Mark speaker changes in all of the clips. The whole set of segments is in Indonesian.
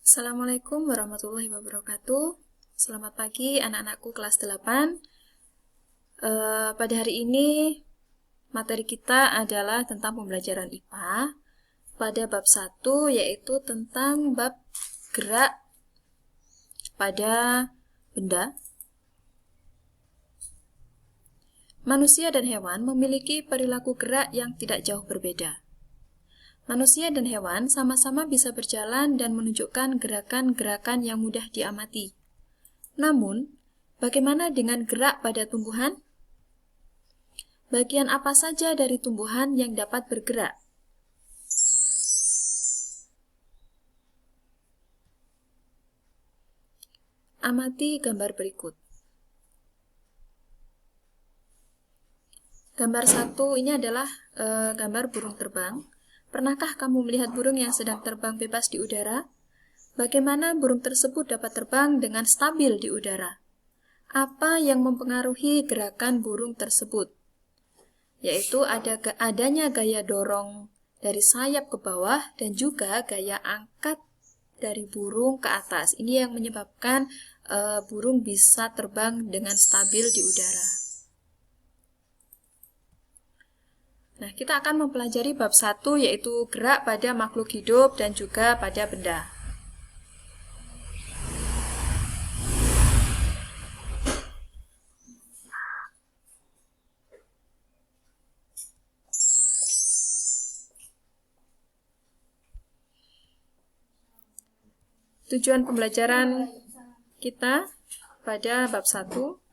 Speaker 1: Assalamualaikum warahmatullahi wabarakatuh. Selamat pagi anak-anakku kelas 8. Pada hari ini materi kita adalah tentang pembelajaran IPA pada bab 1, yaitu tentang bab gerak pada benda. Manusia dan hewan memiliki perilaku gerak yang tidak jauh berbeda. Manusia dan hewan sama-sama bisa berjalan dan menunjukkan gerakan-gerakan yang mudah diamati. Namun, bagaimana dengan gerak pada tumbuhan? Bagian apa saja dari tumbuhan yang dapat bergerak? Amati gambar berikut. Gambar 1 ini adalah gambar burung terbang. Pernahkah kamu melihat burung yang sedang terbang bebas di udara? Bagaimana burung tersebut dapat terbang dengan stabil di udara? Apa yang mempengaruhi gerakan burung tersebut? Yaitu adanya gaya dorong dari sayap ke bawah dan juga gaya angkat dari burung ke atas. Ini yang menyebabkan burung bisa terbang dengan stabil di udara. Nah, kita akan mempelajari bab 1, yaitu gerak pada makhluk hidup dan juga pada benda. Tujuan pembelajaran kita pada bab 1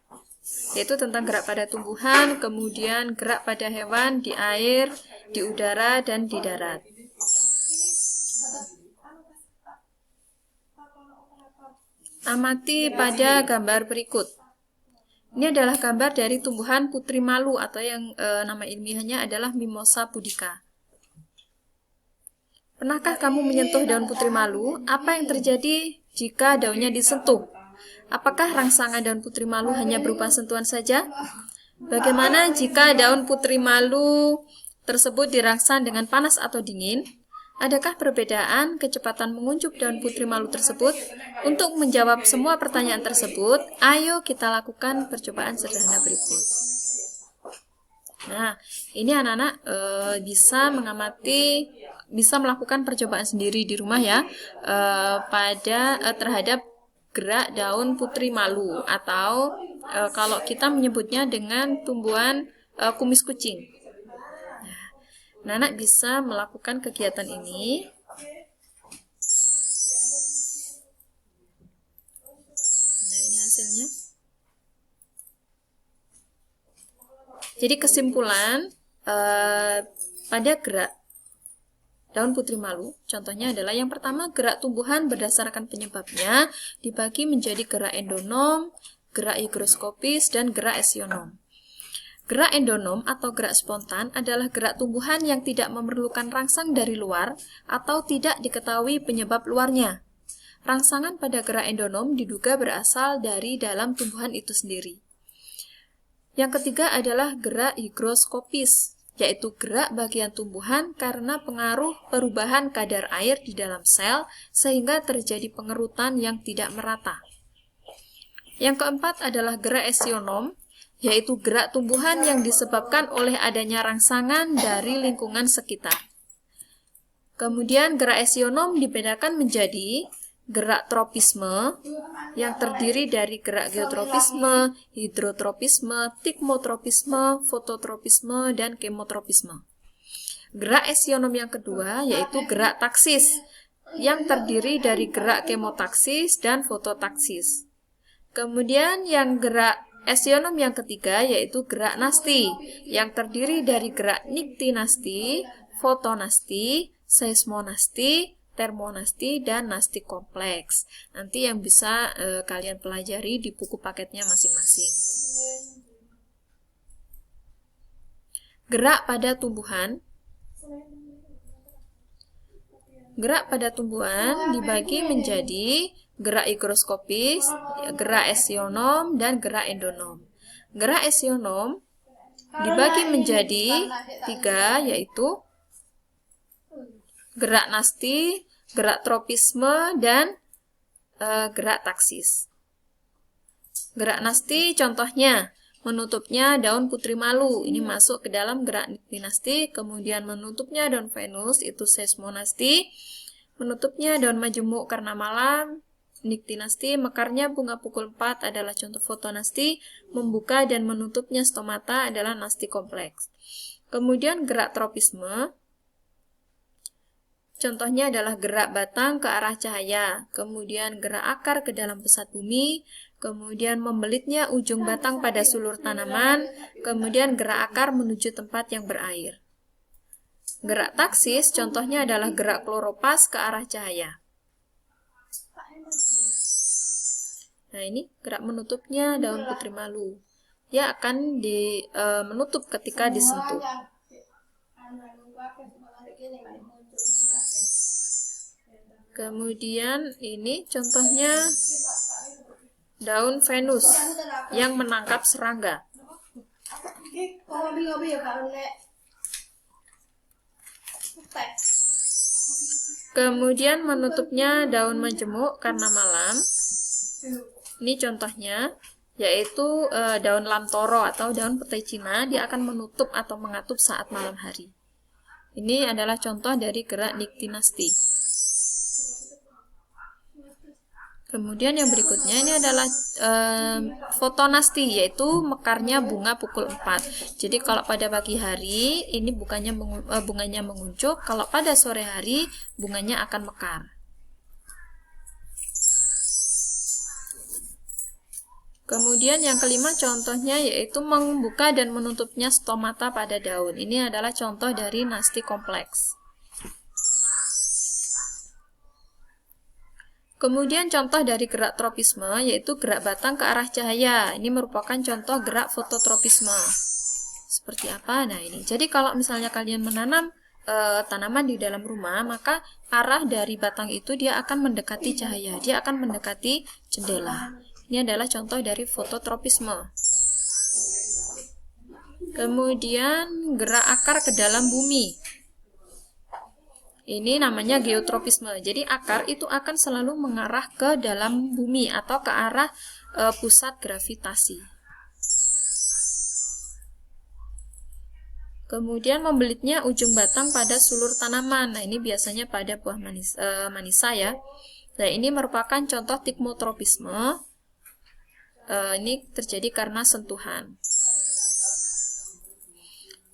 Speaker 1: yaitu tentang gerak pada tumbuhan, kemudian gerak pada hewan di air, di udara, dan di darat. Amati pada gambar berikut. Ini adalah gambar dari tumbuhan putri malu atau yang nama ilmiahnya adalah Mimosa pudica. Pernahkah kamu menyentuh daun putri malu? Apa yang terjadi jika daunnya disentuh? Apakah rangsangan daun putri malu hanya berupa sentuhan saja? Bagaimana jika daun putri malu tersebut dirangsang dengan panas atau dingin? Adakah perbedaan kecepatan menguncup daun putri malu tersebut? Untuk menjawab semua pertanyaan tersebut, ayo kita lakukan percobaan sederhana berikut. Nah, ini anak-anak bisa melakukan percobaan sendiri di rumah ya, terhadap gerak daun putri malu atau kalau kita menyebutnya dengan tumbuhan kumis kucing. Nah, anak bisa melakukan kegiatan ini. Nah, ini hasilnya. Jadi kesimpulan pada gerak daun putri malu, contohnya adalah yang pertama, gerak tumbuhan berdasarkan penyebabnya dibagi menjadi gerak endonom, gerak higroskopis, dan gerak esionom. Gerak endonom atau gerak spontan adalah gerak tumbuhan yang tidak memerlukan rangsang dari luar atau tidak diketahui penyebab luarnya. Rangsangan pada gerak endonom diduga berasal dari dalam tumbuhan itu sendiri. Yang ketiga adalah gerak higroskopis, yaitu gerak bagian tumbuhan karena pengaruh perubahan kadar air di dalam sel sehingga terjadi pengerutan yang tidak merata. Yang keempat adalah gerak esionom, yaitu gerak tumbuhan yang disebabkan oleh adanya rangsangan dari lingkungan sekitar. Kemudian gerak esionom dibedakan menjadi gerak tropisme yang terdiri dari gerak geotropisme, hidrotropisme, tikmotropisme, fototropisme, dan kemotropisme. Gerak esionom yang kedua yaitu gerak taksis yang terdiri dari gerak kemotaksis dan fototaksis. Kemudian yang gerak esionom yang ketiga yaitu gerak nasti yang terdiri dari gerak niktinasti, fotonasti, seismonasti, termonasti, dan nasti kompleks. Nanti yang bisa kalian pelajari di buku paketnya masing-masing. Gerak pada tumbuhan. Gerak pada tumbuhan dibagi menjadi gerak higroskopis, gerak esionom, dan gerak endonom. Gerak esionom dibagi menjadi 3, yaitu gerak nasti, gerak tropisme, dan gerak taksis. Gerak nasti contohnya, menutupnya daun putri malu, ini masuk ke dalam gerak niktinasti. Kemudian menutupnya daun Venus, itu seismonasti. Menutupnya daun majemuk karena malam, niktinasti. Mekarnya bunga pukul 4 adalah contoh fotonasti. Membuka dan menutupnya stomata adalah nasti kompleks. Kemudian gerak tropisme, contohnya adalah gerak batang ke arah cahaya, kemudian gerak akar ke dalam pesat bumi, kemudian membelitnya ujung batang pada sulur tanaman, kemudian gerak akar menuju tempat yang berair. Gerak taksis, contohnya adalah gerak kloropas ke arah cahaya. Nah, ini gerak menutupnya daun putri malu. Dia akan menutup ketika disentuh. Kemudian ini contohnya daun Venus yang menangkap serangga. Kemudian menutupnya daun majemuk karena malam. Ini contohnya yaitu daun lamtoro atau daun petai Cina, dia akan menutup atau mengatup saat malam hari. Ini adalah contoh dari gerak niktinasti. Kemudian yang berikutnya ini adalah fotonasti, yaitu mekarnya bunga pukul 4. Jadi kalau pada pagi hari ini bunganya menguncup, kalau pada sore hari bunganya akan mekar. Kemudian yang kelima contohnya yaitu membuka dan menutupnya stomata pada daun. Ini adalah contoh dari nasti kompleks. Kemudian contoh dari gerak tropisme yaitu gerak batang ke arah cahaya. Ini merupakan contoh gerak fototropisme. Seperti apa? Nah ini. Jadi kalau misalnya kalian menanam tanaman di dalam rumah, maka arah dari batang itu dia akan mendekati cahaya. Dia akan mendekati jendela. Ini adalah contoh dari fototropisme. Kemudian gerak akar ke dalam bumi. Ini namanya geotropisme. Jadi akar itu akan selalu mengarah ke dalam bumi atau ke arah pusat gravitasi. Kemudian membelitnya ujung batang pada sulur tanaman. Nah, ini biasanya pada buah manisa ya. Nah, ini merupakan contoh tigmotropisme. Ini terjadi karena sentuhan.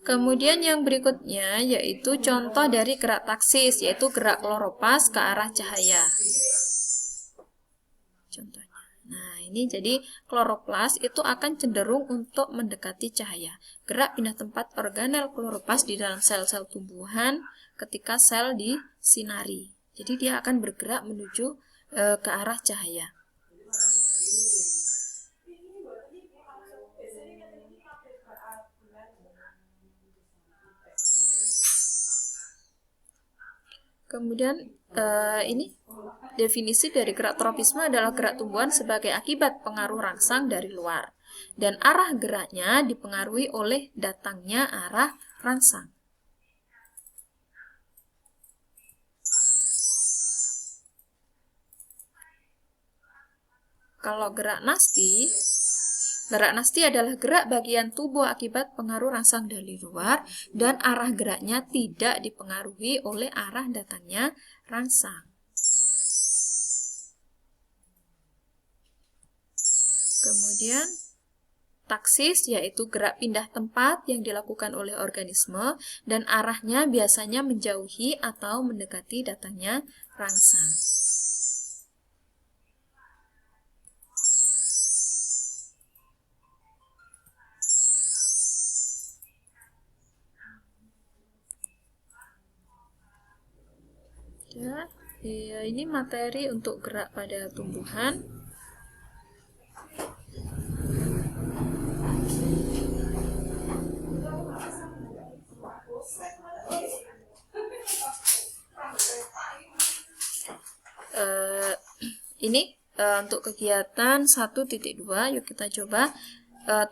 Speaker 1: Kemudian yang berikutnya yaitu contoh dari gerak taksis, yaitu gerak kloropas ke arah cahaya. Contohnya. Nah, ini jadi kloroplas itu akan cenderung untuk mendekati cahaya. Gerak pindah tempat organel kloropas di dalam sel-sel tumbuhan ketika sel disinari. Jadi dia akan bergerak menuju ke arah cahaya. Kemudian ini definisi dari gerak tropisme adalah gerak tumbuhan sebagai akibat pengaruh rangsang dari luar. Dan arah geraknya dipengaruhi oleh datangnya arah rangsang. Kalau gerak nasti adalah gerak bagian tubuh akibat pengaruh rangsang dari luar dan arah geraknya tidak dipengaruhi oleh arah datangnya rangsang. Kemudian taksis yaitu gerak pindah tempat yang dilakukan oleh organisme dan arahnya biasanya menjauhi atau mendekati datangnya rangsang. Ya, ini materi untuk gerak pada tumbuhan. Ini untuk kegiatan 1.2, yuk kita coba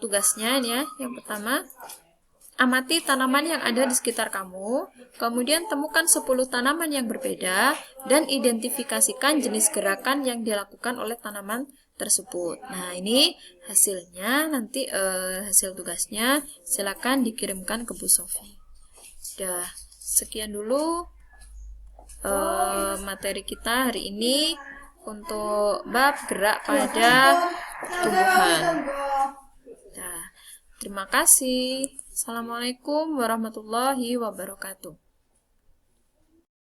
Speaker 1: tugasnya ini ya. Yang pertama, amati tanaman yang ada di sekitar kamu, kemudian temukan 10 tanaman yang berbeda, dan identifikasikan jenis gerakan yang dilakukan oleh tanaman tersebut. Nah, ini hasilnya, nanti hasil tugasnya silakan dikirimkan ke Bu Sofi. Udah, sekian dulu materi kita hari ini untuk bab gerak pada tumbuhan. Nah, terima kasih. Assalamualaikum warahmatullahi wabarakatuh.